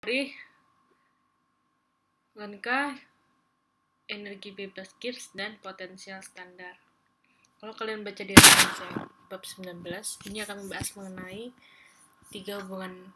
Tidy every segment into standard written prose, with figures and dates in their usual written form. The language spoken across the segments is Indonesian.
teori Lenka, energi bebas Gibbs, dan potensial standar. Kalau kalian baca di referensi bab 19, ini akan membahas mengenai 3 hubungan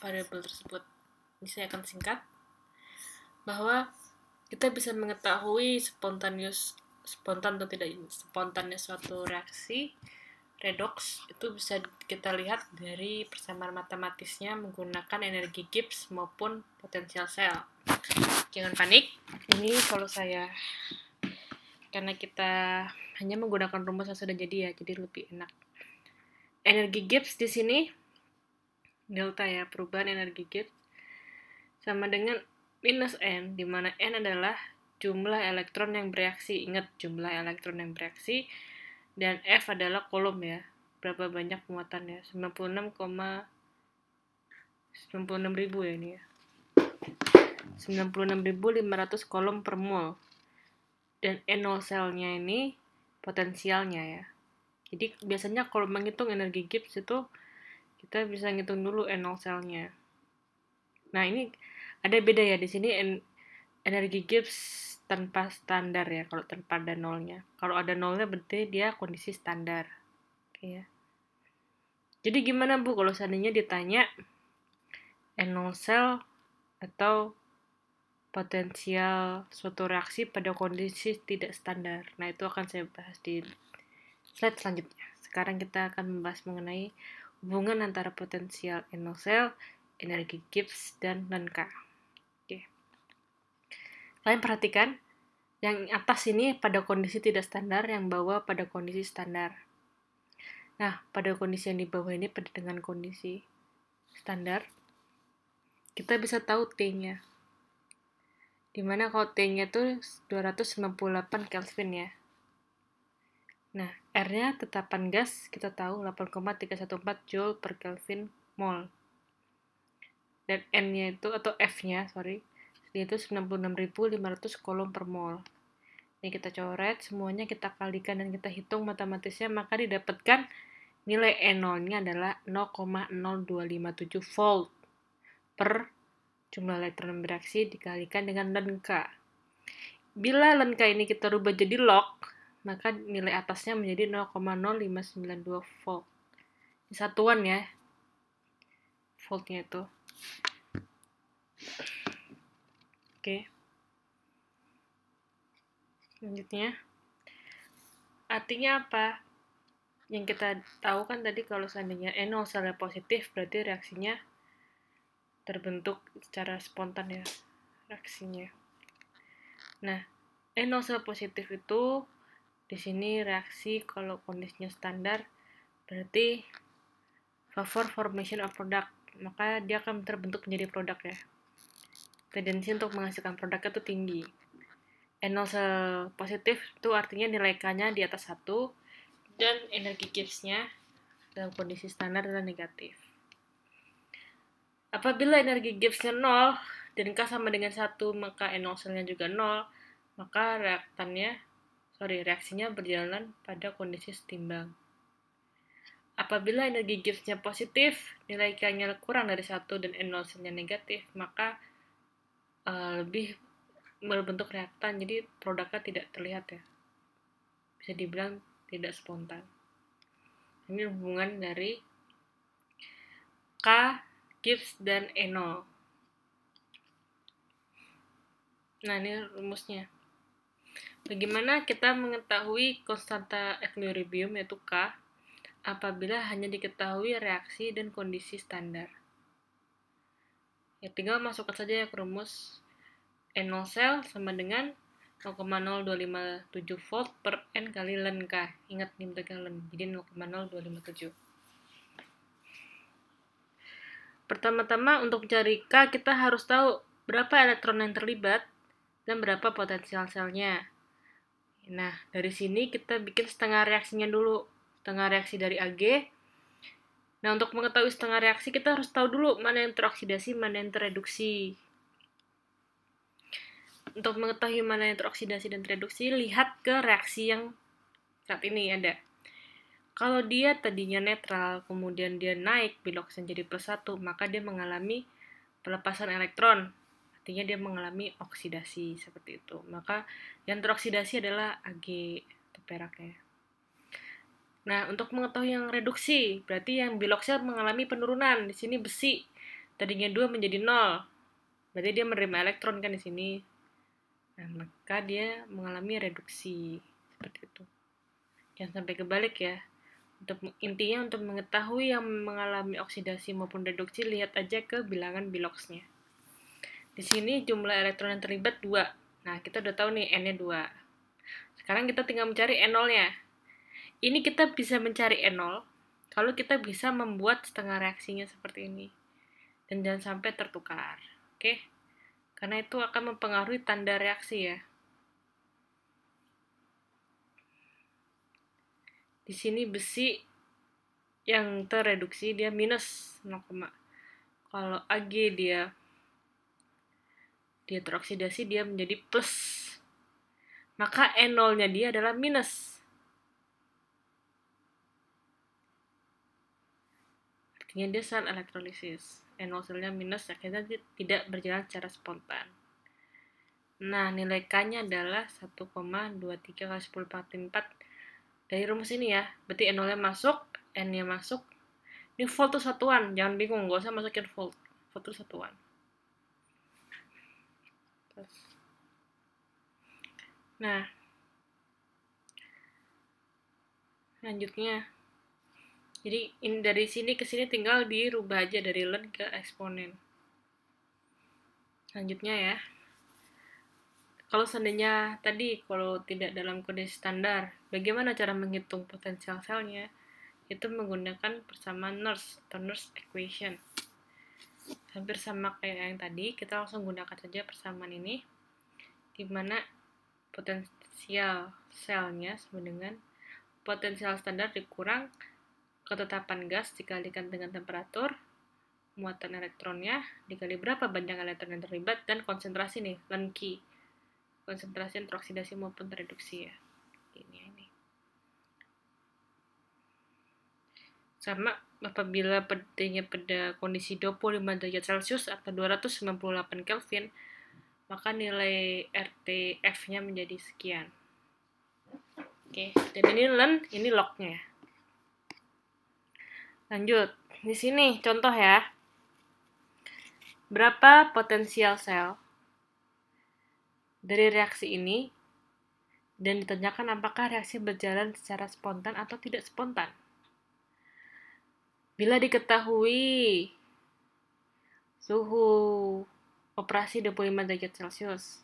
variabel tersebut. Ini saya akan singkat, bahwa kita bisa mengetahui spontan atau tidak spontannya suatu reaksi redoks itu bisa kita lihat dari persamaan matematisnya menggunakan energi Gibbs maupun potensial sel. Jangan panik, ini kalau saya karena kita hanya menggunakan rumus yang sudah jadi ya, jadi lebih enak. Energi Gibbs di sini delta ya, perubahan energi Gibbs sama dengan minus n, di mana n adalah jumlah elektron yang bereaksi. Ingat, jumlah elektron yang bereaksi. Dan F adalah kolom ya. Berapa banyak muatannya? 96,96.000 ya ini ya. 96.500 kolom per mol. Dan N0 selnya ini potensialnya ya. Jadi biasanya kalau menghitung energi Gibbs itu kita bisa ngitung dulu N0 selnya. Nah, ini ada beda ya di sini energi Gibbs tanpa standar ya, kalau tanpa ada nolnya. Kalau ada nolnya berarti dia kondisi standar. Oke ya. Jadi gimana Bu kalau seandainya ditanya N0 sel atau potensial suatu reaksi pada kondisi tidak standar. Nah, itu akan saya bahas di slide selanjutnya. Sekarang kita akan membahas mengenai hubungan antara potensial N0 sel, energi Gibbs, dan Lenka. Oke. Kalian perhatikan, yang atas ini pada kondisi tidak standar, yang bawah pada kondisi standar. Nah, pada kondisi yang di bawah ini pada dengan kondisi standar, kita bisa tahu T-nya. Dimana kalau T-nya itu 298 Kelvin ya. Nah, R-nya tetapan gas, kita tahu 8,314 Joule per Kelvin mol. Dan N-nya itu, atau F-nya, yaitu 96.500 kolom per mol. Ini kita coret, semuanya kita kalikan dan kita hitung matematisnya, maka didapatkan nilai N0-nya adalah 0,0257 volt per jumlah elektron bereaksi dikalikan dengan Lenka. Bila Lenka ini kita rubah jadi log, maka nilai atasnya menjadi 0,0592 volt. Ini satuan ya, voltnya itu. Oke. Selanjutnya, artinya apa? Yang kita tahu kan tadi kalau seandainya N0 selnya positif, berarti reaksinya terbentuk secara spontan ya, reaksinya. Nah, N0 sel positif itu di sini reaksi kalau kondisinya standar berarti favor formation of product, maka dia akan terbentuk menjadi produk ya. Tendensi untuk menghasilkan produknya itu tinggi. N0 sel positif itu artinya nilai K-nya di atas 1 dan energi Gibbs-nya dalam kondisi standar adalah negatif. Apabila energi Gibbs-nya 0 dan K sama dengan 1, maka N0 selnya juga 0, maka reaksinya berjalan pada kondisi setimbang. Apabila energi Gibbs-nya positif, nilai K-nya kurang dari 1 dan N0 selnya negatif, maka lebih berbentuk reaktan, jadi produknya tidak terlihat ya. Bisa dibilang tidak spontan. Ini hubungan dari K, Gibbs, dan N0. Nah, ini rumusnya. Bagaimana kita mengetahui konstanta equilibrium yaitu K apabila hanya diketahui reaksi dan kondisi standar? Ya, tinggal masukkan saja ya ke rumus N0 sel sama dengan 0,0257 volt per N kali Lenka. Ingat nih bentuknya Len, jadi 0,0257. Pertama-tama untuk mencari K, kita harus tahu berapa elektron yang terlibat dan berapa potensial selnya. Nah, dari sini kita bikin setengah reaksinya dulu. Setengah reaksi dari Ag. Nah, untuk mengetahui setengah reaksi, kita harus tahu dulu mana yang teroksidasi, mana yang tereduksi. Untuk mengetahui mana yang teroksidasi dan tereduksi, lihat ke reaksi yang saat ini ada. Kalau dia tadinya netral, kemudian dia naik, bila oksigen jadi +1, maka dia mengalami pelepasan elektron, artinya dia mengalami oksidasi seperti itu. Maka yang teroksidasi adalah Ag atau peraknya. Nah, untuk mengetahui yang reduksi, berarti yang biloxel mengalami penurunan. Di sini besi tadinya 2 menjadi 0. Berarti dia menerima elektron kan di sini. Nah, maka dia mengalami reduksi seperti itu. Jangan sampai kebalik ya. Intinya untuk mengetahui yang mengalami oksidasi maupun reduksi, lihat aja ke bilangan biloxnya. Di sini jumlah elektron yang terlibat 2. Nah, kita udah tahu nih N-nya 2. Sekarang kita tinggal mencari N0-nya. Ini kita bisa mencari N0 kalau kita bisa membuat setengah reaksinya seperti ini. Dan jangan sampai tertukar. Oke? Karena itu akan mempengaruhi tanda reaksi ya. Di sini besi yang terreduksi dia minus 0, kalau Ag dia teroksidasi dia menjadi plus. Maka N0-nya dia adalah minus. Artinya dia sel elektrolisis. N0 selnya minus, akhirnya dia tidak berjalan secara spontan. Nah, nilai K-nya adalah 1,23 kali 10 pangkat 4. Dari rumus ini ya, berarti N0-nya masuk, N-nya masuk. Ini volt itu satuan, jangan bingung, gak usah masukin volt. Volt itu satuan. Nah, lanjutnya. Jadi dari sini ke sini tinggal dirubah aja dari ln ke eksponen. Selanjutnya ya. Kalau seandainya tadi kalau tidak dalam kondisi standar, bagaimana cara menghitung potensial selnya? Itu menggunakan persamaan Nernst atau Nernst equation. Hampir sama kayak yang tadi, kita langsung gunakan saja persamaan ini, di mana potensial selnya sama dengan potensial standar dikurang ketetapan gas dikalikan dengan temperatur, muatan elektronnya dikali berapa banyak elektron yang terlibat, dan konsentrasi nih, ln Q, konsentrasi teroksidasi maupun tereduksi ya. Ini. Sama apabila pada kondisi 25 derajat Celcius atau 298 Kelvin, maka nilai RTF-nya menjadi sekian. Oke, dan ini ln, ini log-nya. Lanjut, di sini contoh ya. Berapa potensial sel dari reaksi ini, dan ditanyakan apakah reaksi berjalan secara spontan atau tidak spontan. Bila diketahui suhu operasi 25 derajat Celcius,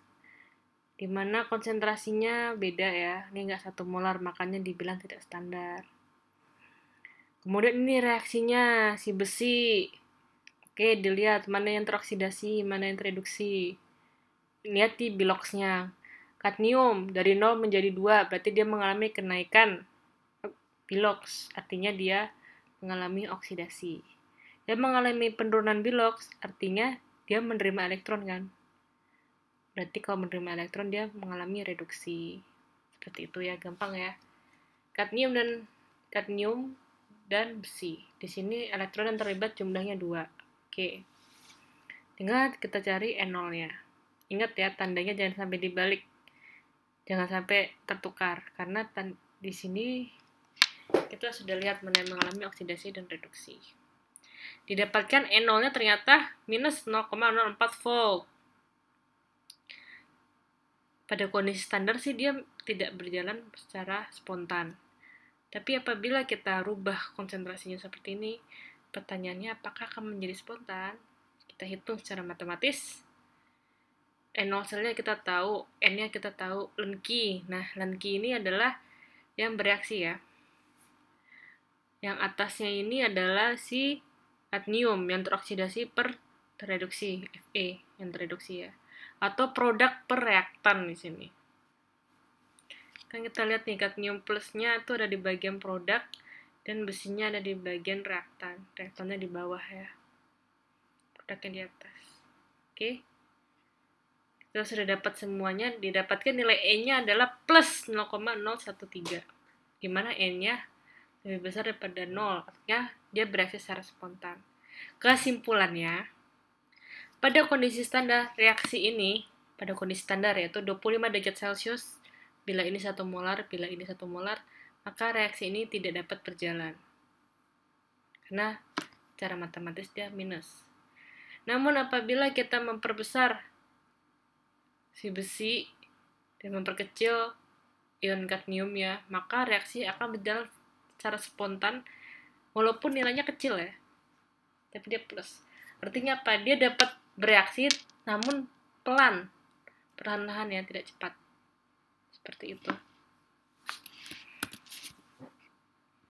di mana konsentrasinya beda ya, ini nggak 1 molar, makanya dibilang tidak standar. Kemudian ini reaksinya si besi. Oke, dilihat mana yang teroksidasi, mana yang tereduksi. Lihat di biloxnya. Kadmium dari 0 menjadi 2, berarti dia mengalami kenaikan bilox, artinya dia mengalami oksidasi. Dia mengalami penurunan bilox, artinya dia menerima elektron kan. Berarti kalau menerima elektron dia mengalami reduksi. Seperti itu ya, gampang ya. Kadmium dan besi. Di sini elektron yang terlibat jumlahnya 2. Oke. Tinggal kita cari N0-nya. Ingat ya, tandanya jangan sampai dibalik. Jangan sampai tertukar. Karena di sini kita sudah lihat mana yang mengalami oksidasi dan reduksi. Didapatkan N0-nya ternyata minus 0,04 volt. Pada kondisi standar sih dia tidak berjalan secara spontan. Tapi apabila kita rubah konsentrasinya seperti ini, pertanyaannya apakah akan menjadi spontan? Kita hitung secara matematis. N0 selnya kita tahu, N-nya kita tahu, ln Q. Nah, ln Q ini adalah yang bereaksi ya. Yang atasnya ini adalah si kadmium yang teroksidasi per tereduksi, Fe yang tereduksi ya. Atau produk per reaktan di sini. Kan kita lihat nih, kadmium plusnya itu ada di bagian produk, dan besinya ada di bagian reaktan. Reaktannya di bawah ya. Produknya di atas. Oke. Kita sudah dapat semuanya, didapatkan nilai E-nya adalah plus 0,013. Gimana N-nya lebih besar daripada 0, artinya dia bereaksi secara spontan. Kesimpulannya, Pada kondisi standar, reaksi ini pada kondisi standar yaitu 25 derajat Celcius, bila ini 1 molar, bila ini 1 molar, maka reaksi ini tidak dapat berjalan. Karena secara matematis dia minus. Namun apabila kita memperbesar si besi dan memperkecil ion kadmium ya, maka reaksi akan berjalan secara spontan walaupun nilainya kecil ya. Tapi dia plus. Artinya apa? Dia dapat bereaksi namun perlahan-lahan ya, tidak cepat. Seperti itu.